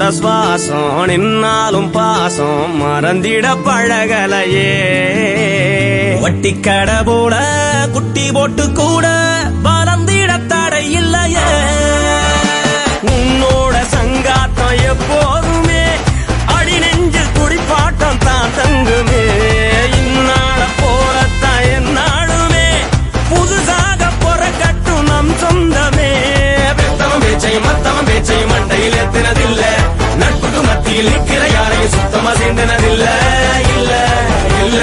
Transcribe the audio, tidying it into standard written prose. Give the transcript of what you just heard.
சுவாசம் நின்னாலும் பாசம் மறந்திட பழகலையே. வட்டி கடை போல குட்டி போட்டு கூட வளர்ந்திட தடை இல்லையே. உன்னோட சங்காத்தம் எப்போதுமே அடி நெஞ்சு குடிப்பாட்டம் தான் தங்குமே. இந்நாள போலத்தான் என்னாலுமே புதுசாக பொறக்கட்டும் நம் சொந்தமே. பெத்தவன் பேச்சையும் மத்தவன் பேச்சையும் மண்டையில் எத்தினதில்ல. நட்புக்கு மத்தியில் நிற்கிற யாரையும் சுத்தமா சேர்ந்தனதில்ல. இல்ல இல்ல